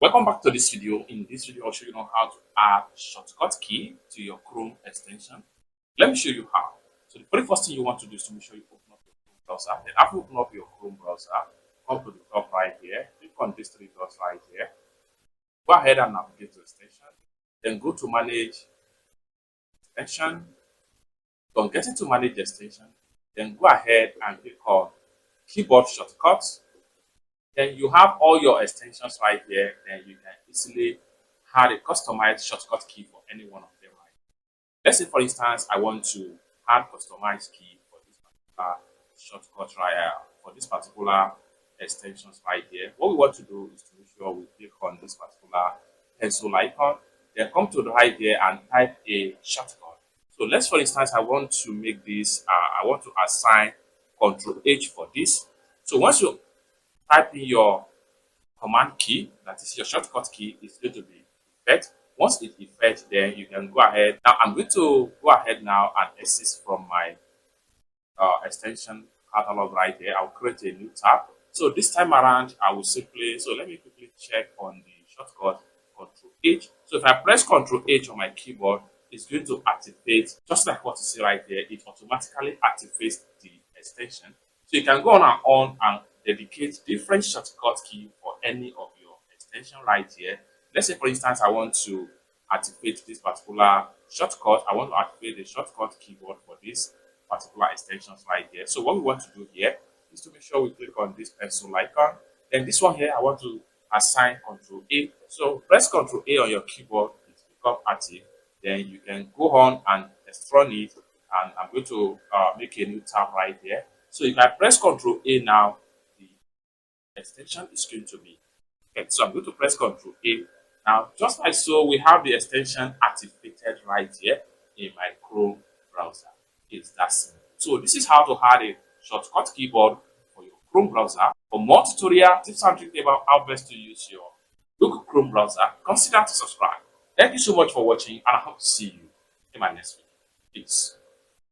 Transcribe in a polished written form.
Welcome back to this video. In this video, I'll show you how to add shortcut key to your Chrome extension. Let me show you how. So the very first thing you want to do is to make sure you open up your Chrome browser. Then after you open up your Chrome browser, come to the top right here, click on these three dots right here. Go ahead and navigate to extension. Then go to manage extension. Don't get into manage extension. Then go ahead and click on keyboard shortcuts. Then you have all your extensions right here. Then you can easily add a customized shortcut key for any one of them. Right. Let's say, for instance, I want to add customized key for this particular shortcut right for this particular extensions right here. What we want to do is to make sure we click on this particular pencil icon. Then come to the right here and type a shortcut. So let's, for instance, I want to make this. I want to assign Ctrl H for this. So once you type in your command key, that is your shortcut key, is going to be effect. Once it effects, then you can go ahead. Now I'm going to go ahead now and exit from my extension catalog right there. I'll create a new tab. So this time around, I will simply, so let me quickly check on the shortcut Ctrl H. So if I press Ctrl H on my keyboard, it's going to activate, just like what you see right there, it automatically activates the extension. So you can go on and dedicate different shortcut key for any of your extension right here. Let's say, for instance, I want to activate this particular shortcut. I want to activate the shortcut keyboard for this particular extensions right here. So what we want to do here is to make sure we click on this pencil icon. Then this one here, I want to assign Ctrl A. So press Ctrl A on your keyboard, it will become active. Then you can go on and extrude it, and I'm going to make a new tab right here. So if I press Ctrl A now, the extension is going to be okay. So I'm going to press Ctrl A. Now, just like so, we have the extension activated right here in my Chrome browser. It's that simple. So this is how to add a shortcut keyboard for your Chrome browser. For more tutorial tips and tricks about how best to use your Google Chrome browser, consider to subscribe. Thank you so much for watching, and I hope to see you in my next video. Peace.